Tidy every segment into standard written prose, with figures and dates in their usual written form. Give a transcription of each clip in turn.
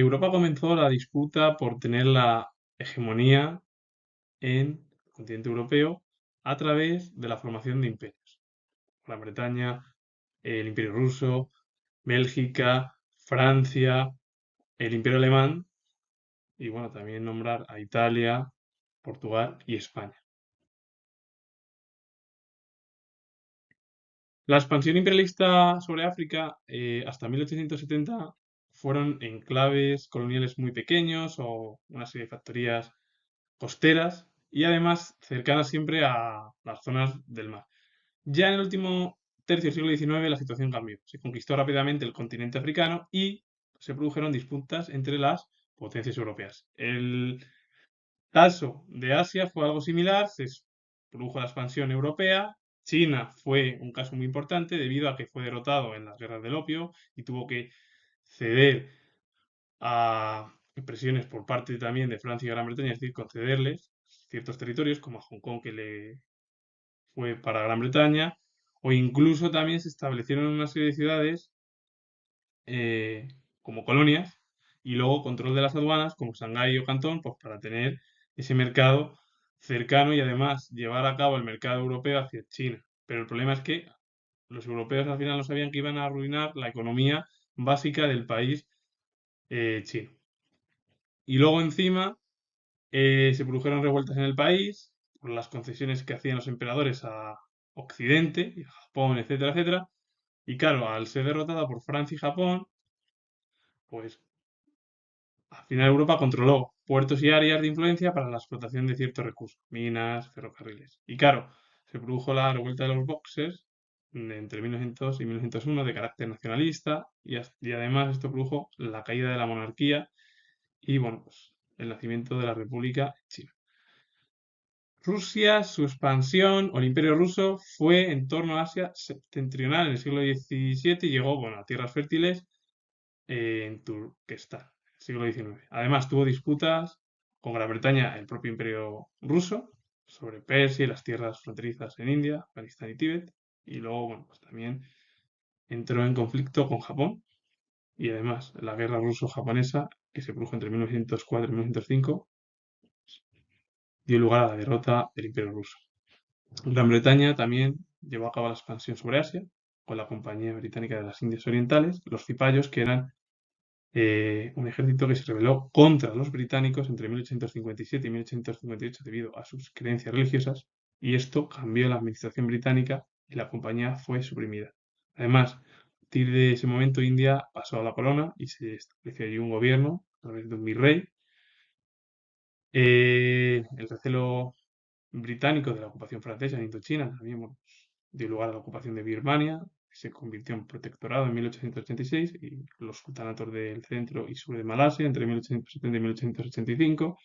Europa comenzó la disputa por tener la hegemonía en el continente europeo a través de la formación de imperios. Gran Bretaña, el Imperio Ruso, Bélgica, Francia, el Imperio Alemán y bueno, también nombrar a Italia, Portugal y España. La expansión imperialista sobre África hasta 1870 fueron enclaves coloniales muy pequeños o una serie de factorías costeras y además cercanas siempre a las zonas del mar. Ya en el último tercio del siglo XIX la situación cambió. Se conquistó rápidamente el continente africano y se produjeron disputas entre las potencias europeas. El caso de Asia fue algo similar, se produjo la expansión europea. China fue un caso muy importante debido a que fue derrotado en las guerras del opio y tuvo que ceder a presiones por parte también de Francia y Gran Bretaña, es decir, concederles ciertos territorios como a Hong Kong que le fue para Gran Bretaña, o incluso también se establecieron una serie de ciudades eh, como colonias y luego control de las aduanas como Shanghái o Cantón, pues para tener ese mercado cercano y además llevar a cabo el mercado europeo hacia China. Pero el problema es que los europeos al final no sabían que iban a arruinar la economía básica del país chino. Y luego encima se produjeron revueltas en el país por las concesiones que hacían los emperadores a Occidente, y a Japón, etcétera, etcétera. Y claro, al ser derrotada por Francia y Japón, pues al final Europa controló puertos y áreas de influencia para la explotación de ciertos recursos, minas, ferrocarriles. Y claro, se produjo la revuelta de los Boxers entre 1900 y 1901 de carácter nacionalista y además esto produjo la caída de la monarquía y bueno, pues el nacimiento de la República China. Rusia, su expansión o el Imperio ruso fue en torno a Asia septentrional en el siglo XVII y llegó bueno, a tierras fértiles en Turquestán, en el siglo XIX. Además, tuvo disputas con Gran Bretaña, el propio Imperio ruso, sobre Persia y las tierras fronterizas en India, Afganistán y Tíbet. Y luego, bueno, pues también entró en conflicto con Japón y además la guerra ruso-japonesa, que se produjo entre 1904 y 1905, dio lugar a la derrota del Imperio ruso. Gran Bretaña también llevó a cabo la expansión sobre Asia con la Compañía Británica de las Indias Orientales, los cipayos, que eran un ejército que se rebeló contra los británicos entre 1857 y 1858 debido a sus creencias religiosas, y esto cambió la administración británica y la compañía fue suprimida. Además, a partir de ese momento India pasó a la corona y se estableció allí un gobierno a través de un virrey. El recelo británico de la ocupación francesa en Indochina también bueno, dio lugar a la ocupación de Birmania, que se convirtió en protectorado en 1886, y los sultanatos del centro y sur de Malasia entre 1870 y 1885,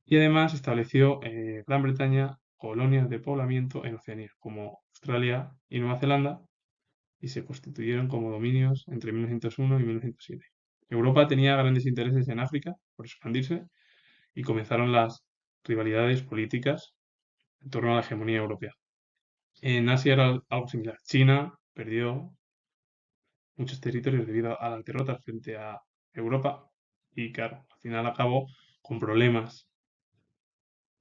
y además estableció Gran Bretaña colonias de poblamiento en Oceanía, como Australia y Nueva Zelanda, y se constituyeron como dominios entre 1901 y 1907. Europa tenía grandes intereses en África por expandirse y comenzaron las rivalidades políticas en torno a la hegemonía europea. En Asia era algo similar. China perdió muchos territorios debido a las derrotas frente a Europa y claro, al final acabó con problemas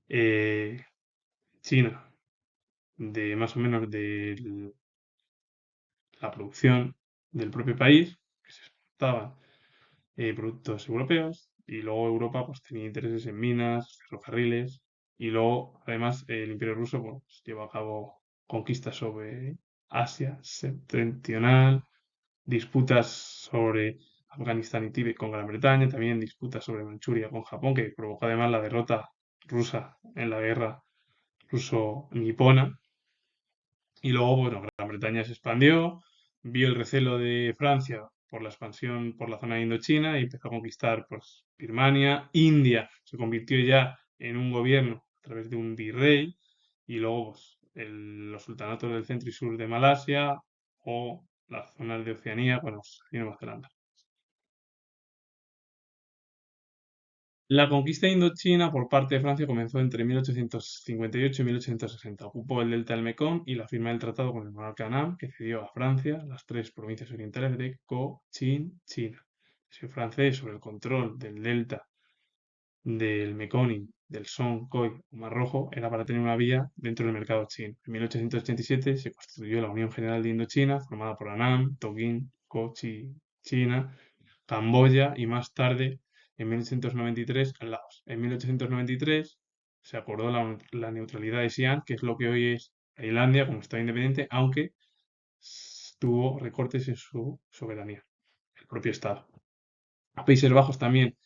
eh, China de más o menos de la producción del propio país, que se exportaban productos europeos y luego Europa pues tenía intereses en minas, ferrocarriles y luego además el Imperio Ruso pues, llevó a cabo conquistas sobre Asia septentrional, disputas sobre Afganistán y Tíbet con Gran Bretaña, también disputas sobre Manchuria con Japón, que provocó además la derrota rusa en la guerra ruso-nipona. Y luego, bueno, Gran Bretaña se expandió, vio el recelo de Francia por la expansión por la zona de Indochina y empezó a conquistar pues, Birmania. India se convirtió ya en un gobierno a través de un virrey y luego pues, los sultanatos del centro y sur de Malasia o las zonas de Oceanía, bueno, y Nueva Zelanda. La conquista de Indochina por parte de Francia comenzó entre 1858 y 1860. Ocupó el delta del Mekong y la firma del tratado con el monarca Nam, que cedió a Francia las tres provincias orientales de Cochinchina. francés sobre el control del delta del Mekong, del Songkhoi o Mar Rojo era para tener una vía dentro del mercado chino. En 1887 se constituyó la Unión General de Indochina, formada por Annam, Tonkin, Kochi, China, Camboya y más tarde, en 1893, Laos. En 1893 se acordó la neutralidad de Xi'an, que es lo que hoy es Tailandia como Estado independiente, aunque tuvo recortes en su soberanía, el propio Estado. Países Bajos también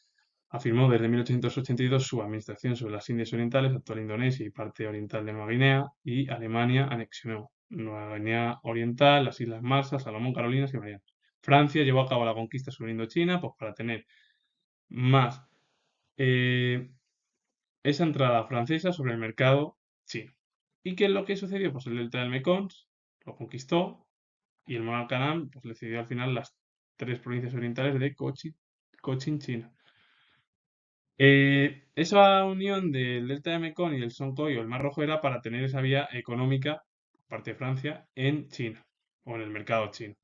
afirmó desde 1882 su administración sobre las Indias Orientales, actual Indonesia y parte oriental de Nueva Guinea, y Alemania anexionó Nueva Guinea Oriental, las Islas Marshall, Salomón, Carolinas y Marianas. Francia llevó a cabo la conquista sobre Indochina pues, para tener más eh, esa entrada francesa sobre el mercado chino. ¿Y qué es lo que sucedió? Pues el delta del Mekong lo conquistó y el monarca Nam pues, le cedió al final las tres provincias orientales de Cochin, China. Esa unión del delta de Mekong y el Songkhoi o el Mar Rojo era para tener esa vía económica por parte de Francia en China o en el mercado chino.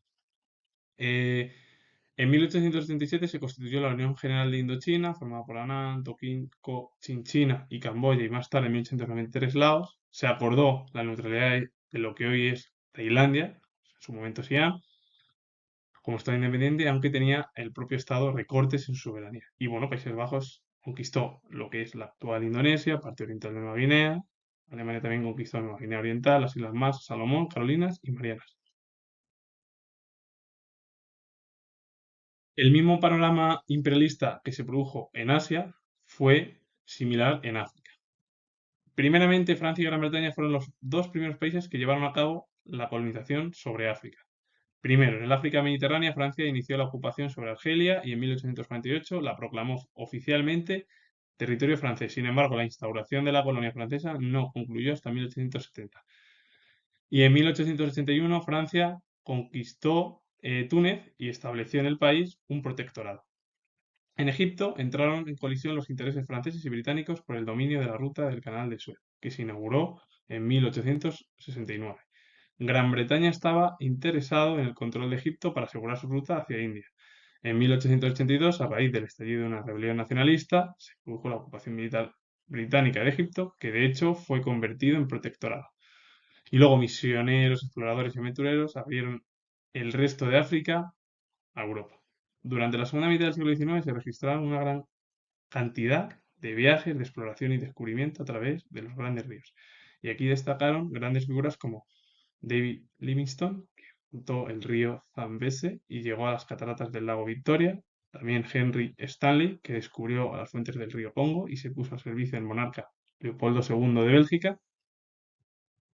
Eh, en 1877 se constituyó la Unión General de Indochina, formada por Annam, Tonkin, China y Camboya, y más tarde, en 1893, Laos. Se acordó la neutralidad de lo que hoy es Tailandia, en su momento Siam, como Estado independiente, aunque tenía el propio Estado recortes en su soberanía. Y bueno, Países Bajos conquistó lo que es la actual Indonesia, parte oriental de Nueva Guinea. Alemania también conquistó Nueva Guinea Oriental, las Islas Marshall, Salomón, Carolinas y Marianas. El mismo panorama imperialista que se produjo en Asia fue similar en África. Primeramente, Francia y Gran Bretaña fueron los dos primeros países que llevaron a cabo la colonización sobre África. Primero, en el África mediterránea, Francia inició la ocupación sobre Argelia y en 1848 la proclamó oficialmente territorio francés. Sin embargo, la instauración de la colonia francesa no concluyó hasta 1870. Y en 1881 Francia conquistó Túnez y estableció en el país un protectorado. En Egipto entraron en colisión los intereses franceses y británicos por el dominio de la ruta del Canal de Suez, que se inauguró en 1869. Gran Bretaña estaba interesado en el control de Egipto para asegurar su ruta hacia India. En 1882, a raíz del estallido de una rebelión nacionalista, se produjo la ocupación militar británica de Egipto, que de hecho fue convertido en protectorado. Y luego misioneros, exploradores y aventureros abrieron el resto de África a Europa. Durante la segunda mitad del siglo XIX se registraron una gran cantidad de viajes de exploración y descubrimiento a través de los grandes ríos. Y aquí destacaron grandes figuras como David Livingstone, que cruzó el río Zambeze y llegó a las cataratas del lago Victoria. También Henry Stanley, que descubrió las fuentes del río Congo y se puso al servicio del monarca Leopoldo II de Bélgica.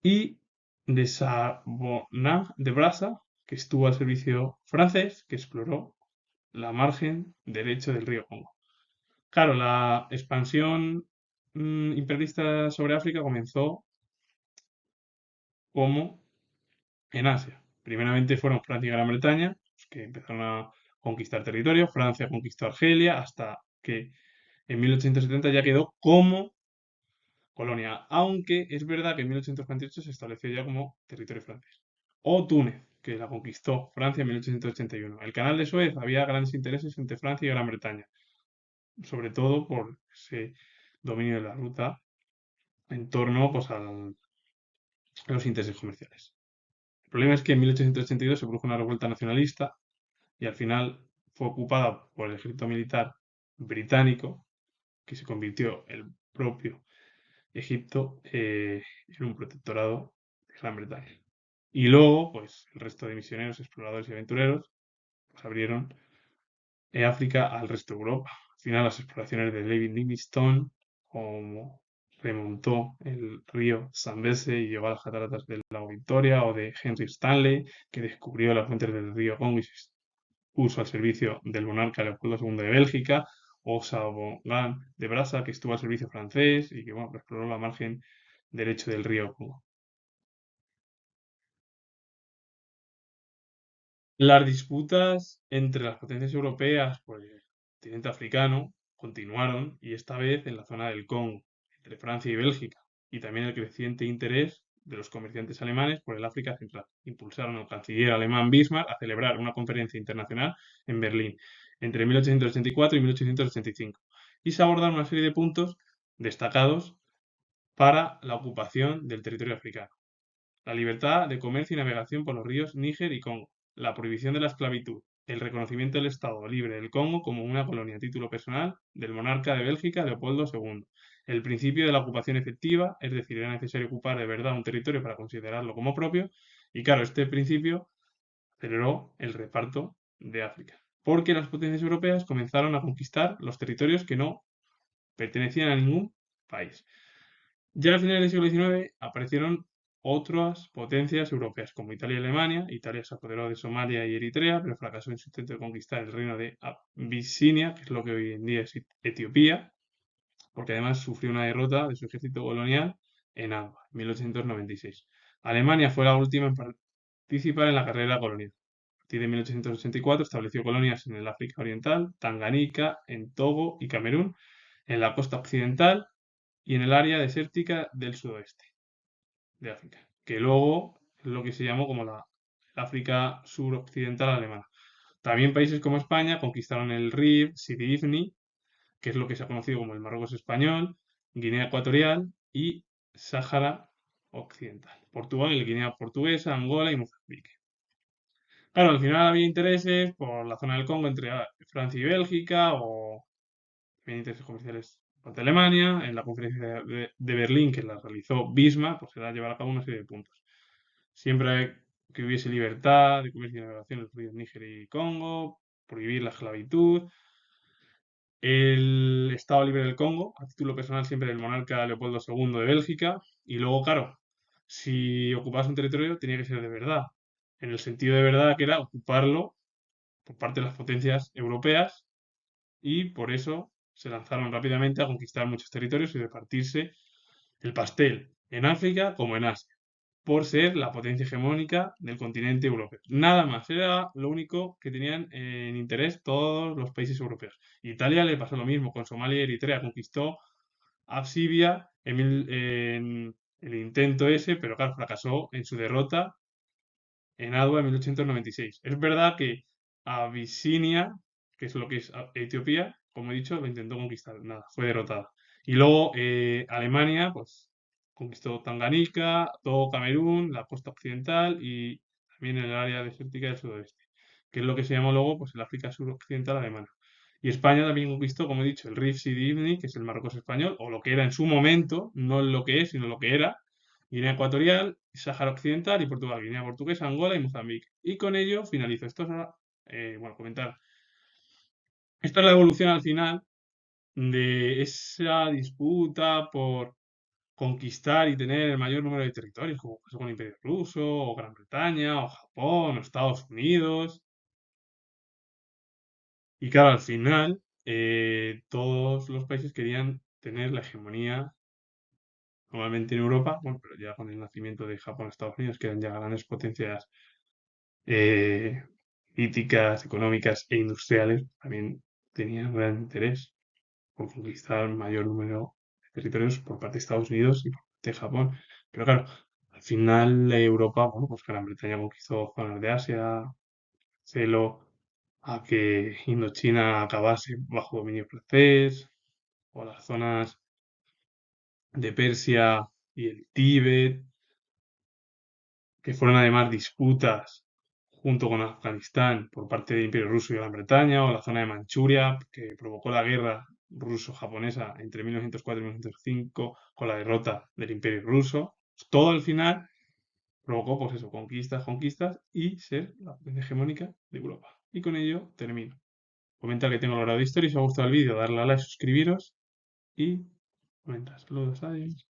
Y de Savonnah de Brasa, que estuvo al servicio francés, que exploró la margen derecho del río Congo. Claro, la expansión imperialista sobre África comenzó como en Asia. Primeramente fueron Francia y Gran Bretaña, los que empezaron a conquistar territorio. Francia conquistó Argelia hasta que en 1870 ya quedó como colonia, aunque es verdad que en 1848 se estableció ya como territorio francés. O Túnez, que la conquistó Francia en 1881. El canal de Suez había grandes intereses entre Francia y Gran Bretaña, sobre todo por ese dominio de la ruta en torno pues, a los intereses comerciales. El problema es que en 1882 se produjo una revuelta nacionalista y al final fue ocupada por el ejército militar británico, que se convirtió el propio Egipto en un protectorado de Gran Bretaña. Y luego, pues, el resto de misioneros, exploradores y aventureros pues, abrieron África al resto de Europa. Al final, las exploraciones de David Livingstone, como remontó el río Zambeze y llegó a las cataratas del lago Victoria, o de Henry Stanley, que descubrió las fuentes del río Congo y se puso al servicio del monarca Leopoldo II de Bélgica, o Savonnah de Brasa, que estuvo al servicio francés y que bueno, exploró la margen derecho del río Congo. Las disputas entre las potencias europeas por el continente africano continuaron y esta vez en la zona del Congo, entre Francia y Bélgica, y también el creciente interés de los comerciantes alemanes por el África Central. Impulsaron al canciller alemán Bismarck a celebrar una conferencia internacional en Berlín. entre 1884 y 1885. Y se abordan una serie de puntos destacados para la ocupación del territorio africano. La libertad de comercio y navegación por los ríos Níger y Congo, la prohibición de la esclavitud, el reconocimiento del Estado libre del Congo como una colonia a título personal del monarca de Bélgica, Leopoldo II, el principio de la ocupación efectiva, es decir, era necesario ocupar de verdad un territorio para considerarlo como propio, y claro, este principio aceleró el reparto de África, porque las potencias europeas comenzaron a conquistar los territorios que no pertenecían a ningún país. Ya a finales del siglo XIX aparecieron otras potencias europeas como Italia y Alemania. Italia se apoderó de Somalia y Eritrea, pero fracasó en su intento de conquistar el reino de Abisinia, que es lo que hoy en día es Etiopía, porque además sufrió una derrota de su ejército colonial en Alba, en 1896. Alemania fue la última en participar en la carrera colonial. A partir de 1884 estableció colonias en el África Oriental, Tanganica, en Togo y Camerún, en la costa occidental y en el área desértica del sudoeste de África, que luego es lo que se llamó como la África suroccidental alemana. También países como España conquistaron el Rif, Sidi Ifni, que es lo que se ha conocido como el Marruecos español, Guinea Ecuatorial y Sáhara Occidental. Portugal, el Guinea Portuguesa, Angola y Mozambique. Claro, al final había intereses por la zona del Congo entre Francia y Bélgica o también intereses comerciales de Alemania. En la conferencia de Berlín, que la realizó Bismarck, pues era llevar a cabo una serie de puntos. Siempre que hubiese libertad de comercio y navegación en los ríos Níger y Congo, prohibir la esclavitud, el Estado Libre del Congo, a título personal siempre del monarca Leopoldo II de Bélgica, y luego, claro, si ocupabas un territorio tenía que ser de verdad, en el sentido de verdad que era ocuparlo por parte de las potencias europeas, y por eso se lanzaron rápidamente a conquistar muchos territorios y repartirse el pastel en África como en Asia, por ser la potencia hegemónica del continente europeo. Nada más, era lo único que tenían en interés todos los países europeos. Italia le pasó lo mismo, con Somalia y Eritrea conquistó Absibia en el intento ese, pero claro, fracasó en su derrota en Adwa en 1896. Es verdad que Abisinia, que es lo que es Etiopía, como he dicho, lo intentó conquistar, nada, fue derrotada. Y luego Alemania, pues conquistó Tanganica, todo Camerún, la costa occidental y también el área desértica del sudoeste, que es lo que se llamó luego pues, el África suroccidental alemana. Y España también conquistó, como he dicho, el Rif Sidi Ifni, que es el Marruecos español, o lo que era en su momento, no lo que es, sino lo que era, Guinea Ecuatorial, Sáhara Occidental y Portugal, Guinea Portuguesa, Angola y Mozambique. Y con ello finalizo. Esto es, bueno, comentar. Esta es la evolución al final de esa disputa por conquistar y tener el mayor número de territorios, como pasó con el Imperio Ruso, o Gran Bretaña, o Japón, o Estados Unidos. Y claro, al final, todos los países querían tener la hegemonía, normalmente en Europa, bueno, pero ya con el nacimiento de Japón, Estados Unidos, que eran ya grandes potencias eh, políticas, económicas e industriales, también tenían un gran interés por conquistar el mayor número de territorios por parte de Estados Unidos y por parte de Japón. Pero claro, al final Europa, bueno, pues Gran Bretaña conquistó zonas de Asia, celo a que Indochina acabase bajo dominio francés, o las zonas de Persia y el Tíbet, que fueron además disputas junto con Afganistán por parte del Imperio Ruso y Gran Bretaña, o la zona de Manchuria, que provocó la guerra ruso-japonesa entre 1904 y 1905 con la derrota del Imperio Ruso. Todo al final provocó, pues eso, conquistas y ser la potencia hegemónica de Europa. Y con ello termino. Comentar que tengo el grado de historia y si os ha gustado el vídeo, darle a like, suscribiros y comentar. Saludos, adiós.